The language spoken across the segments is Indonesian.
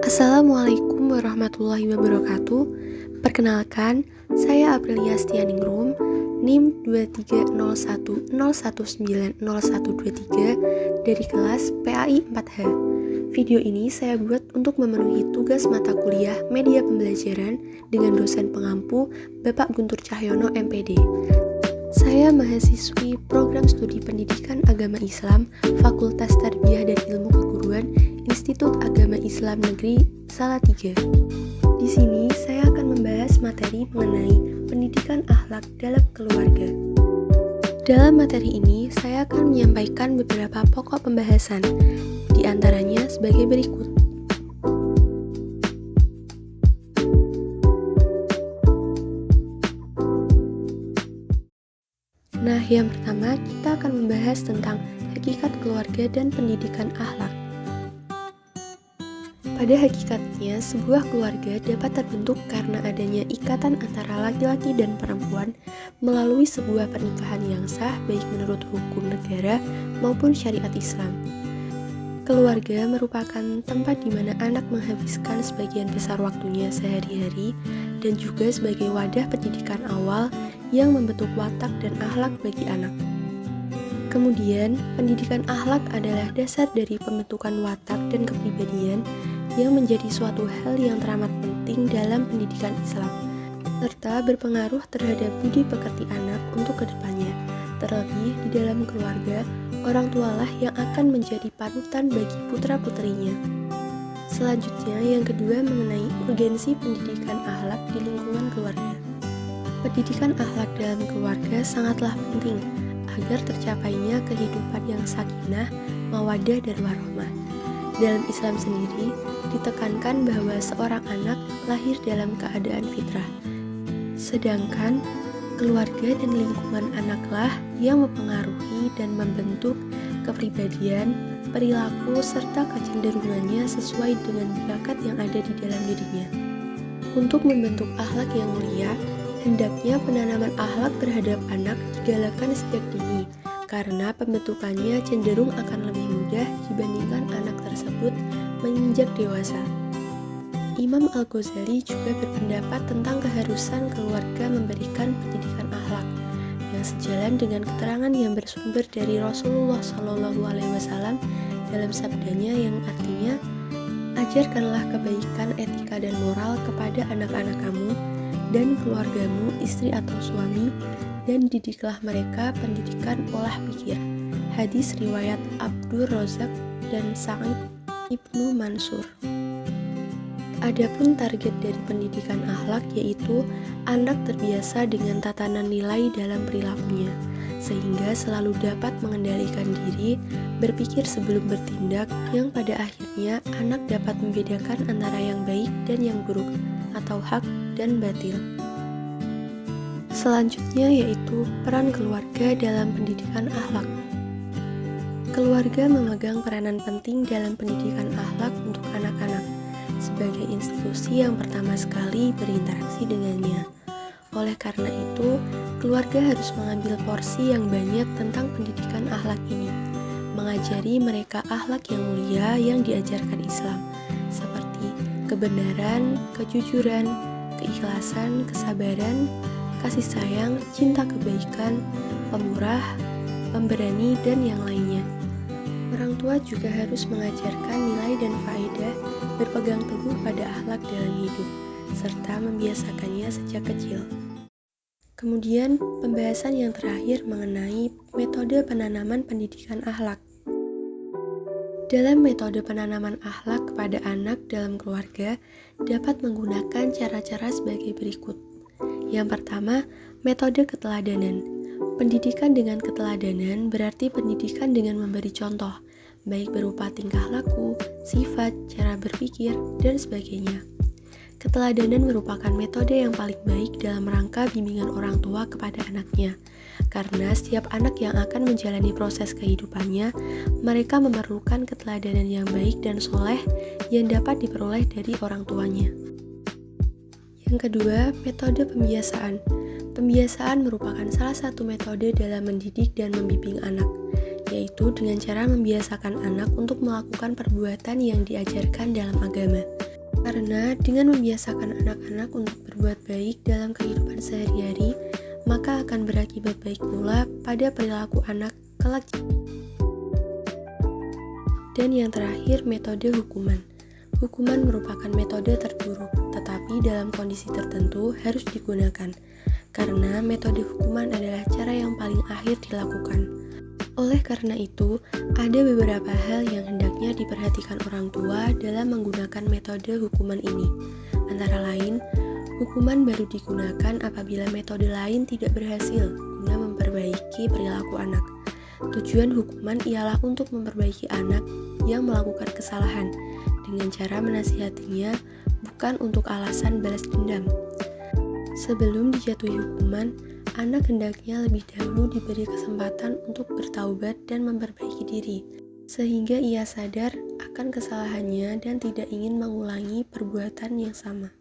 Assalamualaikum warahmatullahi wabarakatuh. Perkenalkan, saya Aprilia Stianingrum, NIM 230101900123 dari kelas PAI 4H. Video ini saya buat untuk memenuhi tugas mata kuliah Media Pembelajaran dengan dosen pengampu Bapak Guntur Cahyono MPD. Saya mahasiswi Program Studi Pendidikan Agama Islam Fakultas Tarbiyah dan Ilmu Keguruan Institut Agama Islam Negeri Salatiga. Di sini saya akan membahas materi mengenai pendidikan akhlak dalam keluarga. Dalam materi ini, saya akan menyampaikan beberapa pokok pembahasan, di antaranya sebagai berikut. Nah, yang pertama kita akan membahas tentang hakikat keluarga dan pendidikan akhlak. Pada hakikatnya, sebuah keluarga dapat terbentuk karena adanya ikatan antara laki-laki dan perempuan melalui sebuah pernikahan yang sah baik menurut hukum negara maupun syariat Islam. Keluarga merupakan tempat di mana anak menghabiskan sebagian besar waktunya sehari-hari dan juga sebagai wadah pendidikan awal yang membentuk watak dan akhlak bagi anak. Kemudian, pendidikan akhlak adalah dasar dari pembentukan watak dan kepribadian yang menjadi suatu hal yang teramat penting dalam pendidikan Islam, serta berpengaruh terhadap budi pekerti anak untuk kedepannya. Terlebih di dalam keluarga, orang tualah yang akan menjadi panutan bagi putra-putrinya. Selanjutnya, yang kedua mengenai urgensi pendidikan akhlak di lingkungan keluarga. Pendidikan akhlak dalam keluarga sangatlah penting agar tercapainya kehidupan yang sakinah, mawaddah, dan warahmah. Dalam Islam sendiri, ditekankan bahwa seorang anak lahir dalam keadaan fitrah, sedangkan keluarga dan lingkungan anaklah yang mempengaruhi dan membentuk kepribadian, perilaku, serta kecenderungannya sesuai dengan bakat yang ada di dalam dirinya. Untuk membentuk akhlak yang mulia, hendaknya penanaman akhlak terhadap anak digalakan sejak dini, karena pembentukannya cenderung akan lebih mudah dibandingkan anak tersebut menginjak dewasa. Imam Al-Ghazali juga berpendapat tentang keharusan keluarga memberikan pendidikan akhlak, yang sejalan dengan keterangan yang bersumber dari Rasulullah SAW dalam sabdanya yang artinya, ajarkanlah kebaikan, etika, dan moral kepada anak-anak kamu dan keluargamu, istri atau suami, dan didiklah mereka pendidikan olah pikir. Hadis riwayat Abdur Razak dan Sa'id Ibnu Mansur. Adapun target dari pendidikan akhlak yaitu anak terbiasa dengan tatanan nilai dalam perilakunya, sehingga selalu dapat mengendalikan diri, berpikir sebelum bertindak, yang pada akhirnya anak dapat membedakan antara yang baik dan yang buruk, atau hak dan batil. Selanjutnya yaitu peran keluarga dalam pendidikan akhlak. Keluarga memegang peranan penting dalam pendidikan akhlak untuk anak-anak, sebagai institusi yang pertama sekali berinteraksi dengannya. Oleh karena itu, keluarga harus mengambil porsi yang banyak tentang pendidikan akhlak ini, mengajari mereka akhlak yang mulia yang diajarkan Islam, seperti kebenaran, kejujuran, keikhlasan, kesabaran, kasih sayang, cinta kebaikan, pemurah, pemberani, dan yang lainnya. Orang tua juga harus mengajarkan nilai dan faedah berpegang teguh pada akhlak dalam hidup, serta membiasakannya sejak kecil. Kemudian, pembahasan yang terakhir mengenai metode penanaman pendidikan akhlak. Dalam metode penanaman akhlak kepada anak dalam keluarga dapat menggunakan cara-cara sebagai berikut. Yang pertama, metode keteladanan. Pendidikan dengan keteladanan berarti pendidikan dengan memberi contoh, baik berupa tingkah laku, sifat, cara berpikir, dan sebagainya. Keteladanan merupakan metode yang paling baik dalam rangka bimbingan orang tua kepada anaknya, karena setiap anak yang akan menjalani proses kehidupannya, mereka memerlukan keteladanan yang baik dan soleh yang dapat diperoleh dari orang tuanya. Yang kedua, metode pembiasaan. Pembiasaan merupakan salah satu metode dalam mendidik dan membimbing anak, yaitu dengan cara membiasakan anak untuk melakukan perbuatan yang diajarkan dalam agama. Karena dengan membiasakan anak-anak untuk berbuat baik dalam kehidupan sehari-hari, maka akan berakibat baik pula pada perilaku anak kelak. Dan yang terakhir, metode hukuman. Hukuman merupakan metode terburuk, tetapi dalam kondisi tertentu harus digunakan, karena metode hukuman adalah cara yang paling akhir dilakukan. Oleh karena itu, ada beberapa hal yang hendaknya diperhatikan orang tua dalam menggunakan metode hukuman ini. Antara lain, hukuman baru digunakan apabila metode lain tidak berhasil guna memperbaiki perilaku anak. Tujuan hukuman ialah untuk memperbaiki anak yang melakukan kesalahan dengan cara menasihatinya, bukan untuk alasan balas dendam. Sebelum dijatuhi hukuman, anak hendaknya lebih dahulu diberi kesempatan untuk bertaubat dan memperbaiki diri, sehingga ia sadar akan kesalahannya dan tidak ingin mengulangi perbuatan yang sama.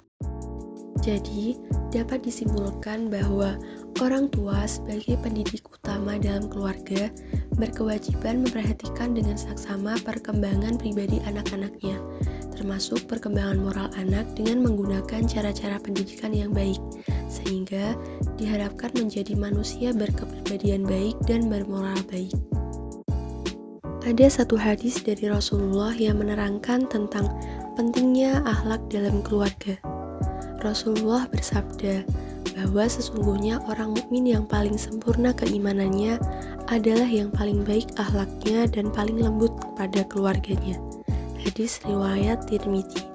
Jadi, dapat disimpulkan bahwa orang tua sebagai pendidik utama dalam keluarga berkewajiban memperhatikan dengan saksama perkembangan pribadi anak-anaknya, termasuk perkembangan moral anak dengan menggunakan cara-cara pendidikan yang baik, sehingga diharapkan menjadi manusia berkepribadian baik dan bermoral baik. Ada satu hadis dari Rasulullah yang menerangkan tentang pentingnya akhlak dalam keluarga. Rasulullah bersabda bahwa sesungguhnya orang mukmin yang paling sempurna keimanannya adalah yang paling baik akhlaknya dan paling lembut kepada keluarganya. Hadis riwayat Tirmidzi.